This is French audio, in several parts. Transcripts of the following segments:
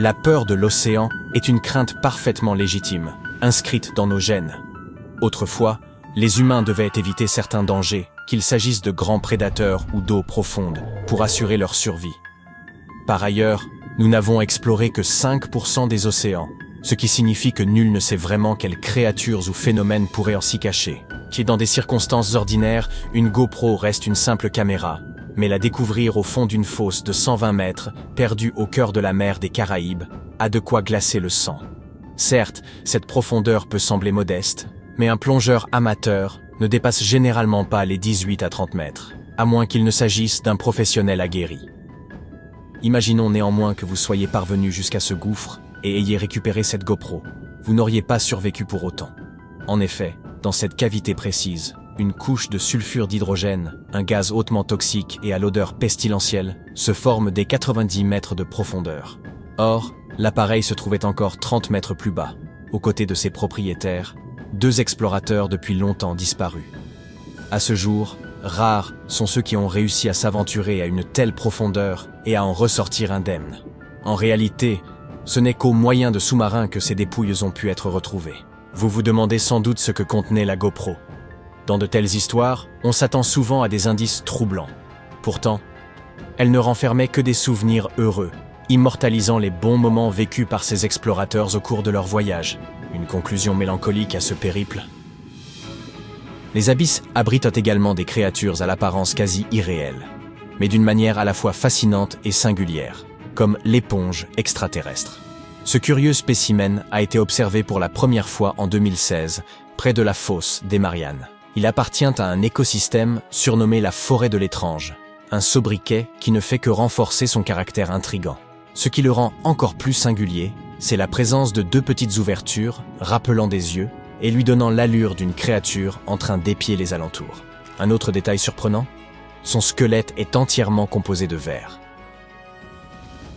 La peur de l'océan est une crainte parfaitement légitime, inscrite dans nos gènes. Autrefois, les humains devaient éviter certains dangers, qu'il s'agisse de grands prédateurs ou d'eau profonde, pour assurer leur survie. Par ailleurs, nous n'avons exploré que 5% des océans, ce qui signifie que nul ne sait vraiment quelles créatures ou phénomènes pourraient en s'y cacher. Qui dans des circonstances ordinaires, une GoPro reste une simple caméra, mais la découvrir au fond d'une fosse de 120 mètres, perdue au cœur de la mer des Caraïbes, a de quoi glacer le sang. Certes, cette profondeur peut sembler modeste, mais un plongeur amateur ne dépasse généralement pas les 18 à 30 mètres, à moins qu'il ne s'agisse d'un professionnel aguerri. Imaginons néanmoins que vous soyez parvenu jusqu'à ce gouffre et ayez récupéré cette GoPro. Vous n'auriez pas survécu pour autant. En effet, dans cette cavité précise, une couche de sulfure d'hydrogène, un gaz hautement toxique et à l'odeur pestilentielle, se forme dès 90 mètres de profondeur. Or, l'appareil se trouvait encore 30 mètres plus bas, aux côtés de ses propriétaires, 2 explorateurs depuis longtemps disparus. À ce jour, rares sont ceux qui ont réussi à s'aventurer à une telle profondeur et à en ressortir indemnes. En réalité, ce n'est qu'au moyen de sous-marins que ces dépouilles ont pu être retrouvées. Vous vous demandez sans doute ce que contenait la GoPro. Dans de telles histoires, on s'attend souvent à des indices troublants. Pourtant, elle ne renfermait que des souvenirs heureux, immortalisant les bons moments vécus par ces explorateurs au cours de leur voyage. Une conclusion mélancolique à ce périple. Les abysses abritent également des créatures à l'apparence quasi irréelle, mais d'une manière à la fois fascinante et singulière, comme l'éponge extraterrestre. Ce curieux spécimen a été observé pour la première fois en 2016, près de la fosse des Mariannes. Il appartient à un écosystème surnommé la forêt de l'étrange, un sobriquet qui ne fait que renforcer son caractère intrigant. Ce qui le rend encore plus singulier, c'est la présence de 2 petites ouvertures, rappelant des yeux, et lui donnant l'allure d'une créature en train d'épier les alentours. Un autre détail surprenant, son squelette est entièrement composé de verre.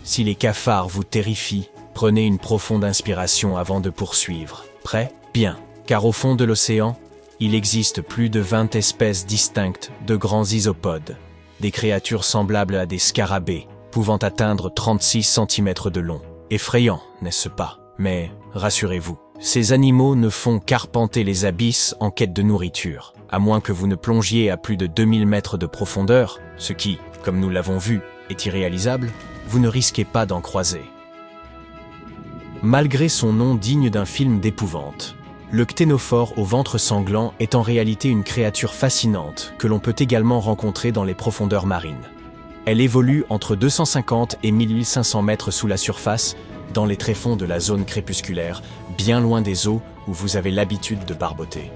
Si les cafards vous terrifient, prenez une profonde inspiration avant de poursuivre. Prêt? Bien, car au fond de l'océan, il existe plus de 20 espèces distinctes de grands isopodes, des créatures semblables à des scarabées, pouvant atteindre 36 cm de long. Effrayant, n'est-ce pas? Mais rassurez-vous, ces animaux ne font qu'arpenter les abysses en quête de nourriture, à moins que vous ne plongiez à plus de 2000 mètres de profondeur, ce qui, comme nous l'avons vu, est irréalisable, vous ne risquez pas d'en croiser. Malgré son nom digne d'un film d'épouvante, le cténophore au ventre sanglant est en réalité une créature fascinante que l'on peut également rencontrer dans les profondeurs marines. Elle évolue entre 250 et 1500 mètres sous la surface, dans les tréfonds de la zone crépusculaire, bien loin des eaux où vous avez l'habitude de barboter.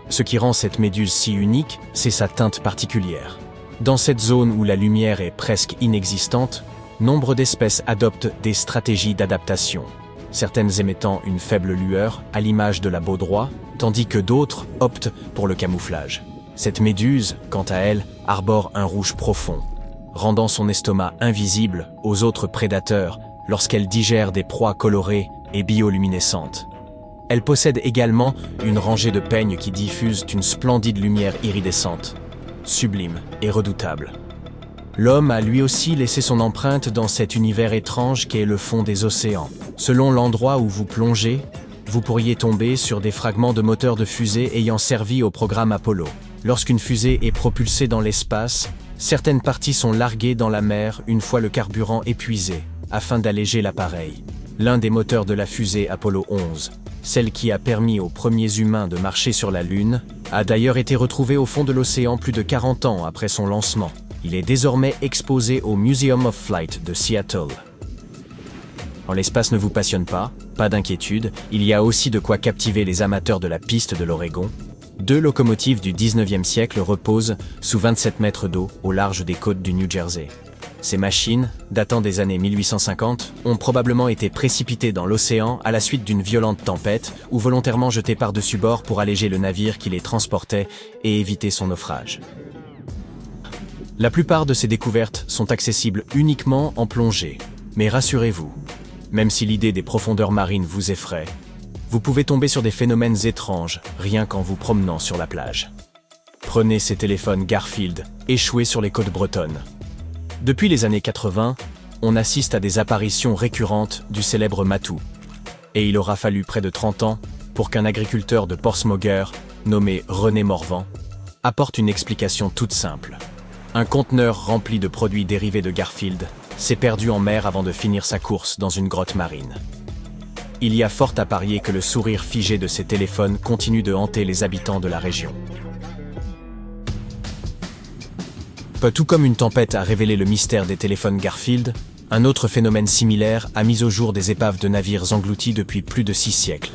Ce qui rend cette méduse si unique, c'est sa teinte particulière. Dans cette zone où la lumière est presque inexistante, nombre d'espèces adoptent des stratégies d'adaptation, certaines émettant une faible lueur, à l'image de la baudroie, tandis que d'autres optent pour le camouflage. Cette méduse, quant à elle, arbore un rouge profond, rendant son estomac invisible aux autres prédateurs lorsqu'elle digère des proies colorées et bioluminescentes. Elle possède également une rangée de peignes qui diffusent une splendide lumière iridescente, sublime et redoutable. L'homme a lui aussi laissé son empreinte dans cet univers étrange qu'est le fond des océans. Selon l'endroit où vous plongez, vous pourriez tomber sur des fragments de moteurs de fusée ayant servi au programme Apollo. Lorsqu'une fusée est propulsée dans l'espace, certaines parties sont larguées dans la mer une fois le carburant épuisé, afin d'alléger l'appareil. L'un des moteurs de la fusée Apollo 11, celle qui a permis aux premiers humains de marcher sur la Lune, a d'ailleurs été retrouvé au fond de l'océan plus de 40 ans après son lancement. Il est désormais exposé au Museum of Flight de Seattle. Quand l'espace ne vous passionne pas d'inquiétude, il y a aussi de quoi captiver les amateurs de la piste de l'Oregon. 2 locomotives du 19e siècle reposent sous 27 mètres d'eau au large des côtes du New Jersey. Ces machines, datant des années 1850, ont probablement été précipitées dans l'océan à la suite d'une violente tempête ou volontairement jetées par-dessus bord pour alléger le navire qui les transportait et éviter son naufrage. La plupart de ces découvertes sont accessibles uniquement en plongée, mais rassurez-vous, même si l'idée des profondeurs marines vous effraie, vous pouvez tomber sur des phénomènes étranges rien qu'en vous promenant sur la plage. Prenez ces téléphones Garfield, échoués sur les côtes bretonnes. Depuis les années 80, on assiste à des apparitions récurrentes du célèbre matou. Et il aura fallu près de 30 ans pour qu'un agriculteur de Portsmouth, nommé René Morvan, apporte une explication toute simple. Un conteneur rempli de produits dérivés de Garfield s'est perdu en mer avant de finir sa course dans une grotte marine. Il y a fort à parier que le sourire figé de ces téléphones continue de hanter les habitants de la région. Tout comme une tempête a révélé le mystère des téléphones Garfield, un autre phénomène similaire a mis au jour des épaves de navires engloutis depuis plus de 6 siècles.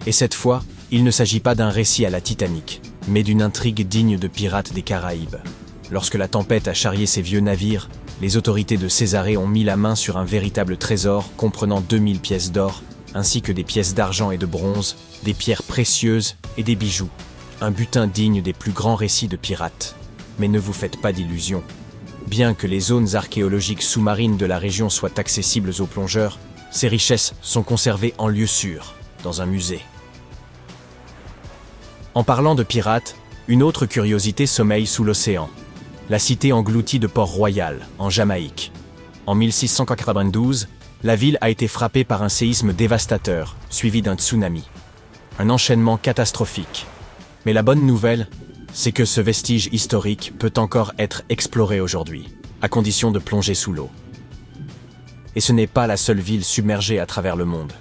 Et cette fois, il ne s'agit pas d'un récit à la Titanic, mais d'une intrigue digne de pirates des Caraïbes. Lorsque la tempête a charrié ces vieux navires, les autorités de Césarée ont mis la main sur un véritable trésor comprenant 2000 pièces d'or, ainsi que des pièces d'argent et de bronze, des pierres précieuses et des bijoux. Un butin digne des plus grands récits de pirates. Mais ne vous faites pas d'illusions. Bien que les zones archéologiques sous-marines de la région soient accessibles aux plongeurs, ces richesses sont conservées en lieu sûr, dans un musée. En parlant de pirates, une autre curiosité sommeille sous l'océan. La cité engloutie de Port-Royal, en Jamaïque. En 1692, la ville a été frappée par un séisme dévastateur, suivi d'un tsunami. Un enchaînement catastrophique. Mais la bonne nouvelle, c'est que ce vestige historique peut encore être exploré aujourd'hui, à condition de plonger sous l'eau. Et ce n'est pas la seule ville submergée à travers le monde.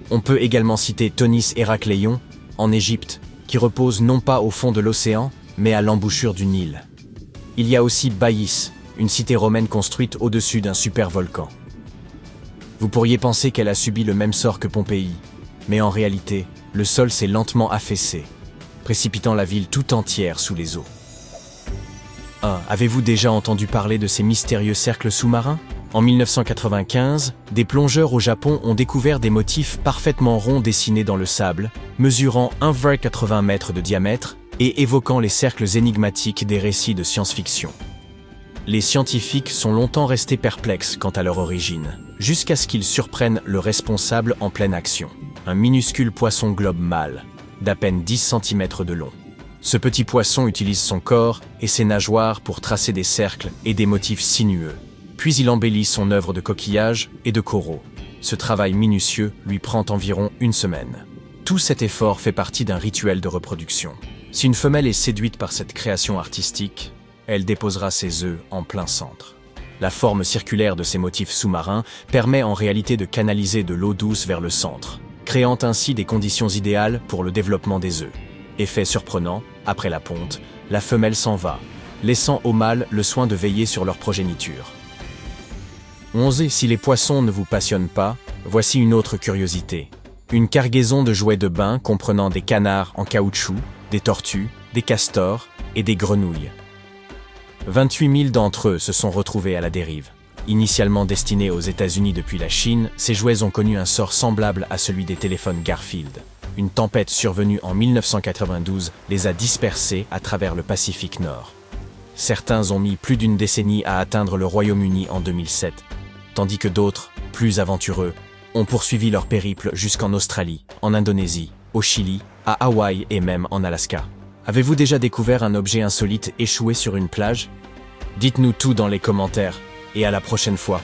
On peut également citer Tonis Hérakléon, en Égypte, qui repose non pas au fond de l'océan, mais à l'embouchure du Nil. Il y a aussi Baïs, une cité romaine construite au-dessus d'un supervolcan. Vous pourriez penser qu'elle a subi le même sort que Pompéi, mais en réalité, le sol s'est lentement affaissé, précipitant la ville tout entière sous les eaux. Avez-vous déjà entendu parler de ces mystérieux cercles sous-marins ? En 1995, des plongeurs au Japon ont découvert des motifs parfaitement ronds dessinés dans le sable, mesurant 1,80 m de diamètre et évoquant les cercles énigmatiques des récits de science-fiction. Les scientifiques sont longtemps restés perplexes quant à leur origine, jusqu'à ce qu'ils surprennent le responsable en pleine action. Un minuscule poisson globe mâle, d'à peine 10 cm de long. Ce petit poisson utilise son corps et ses nageoires pour tracer des cercles et des motifs sinueux. Puis il embellit son œuvre de coquillages et de coraux. Ce travail minutieux lui prend environ 1 semaine. Tout cet effort fait partie d'un rituel de reproduction. Si une femelle est séduite par cette création artistique, elle déposera ses œufs en plein centre. La forme circulaire de ces motifs sous-marins permet en réalité de canaliser de l'eau douce vers le centre, créant ainsi des conditions idéales pour le développement des œufs. Effet surprenant, après la ponte, la femelle s'en va, laissant au mâle le soin de veiller sur leur progéniture. Si les poissons ne vous passionnent pas, voici une autre curiosité. Une cargaison de jouets de bain comprenant des canards en caoutchouc, des tortues, des castors et des grenouilles. 28 000 d'entre eux se sont retrouvés à la dérive. Initialement destinés aux États-Unis depuis la Chine, ces jouets ont connu un sort semblable à celui des téléphones Garfield. Une tempête survenue en 1992 les a dispersés à travers le Pacifique Nord. Certains ont mis plus d'1 décennie à atteindre le Royaume-Uni en 2007, tandis que d'autres, plus aventureux, ont poursuivi leur périple jusqu'en Australie, en Indonésie, au Chili, à Hawaï et même en Alaska. Avez-vous déjà découvert un objet insolite échoué sur une plage ? Dites-nous tout dans les commentaires, et à la prochaine fois.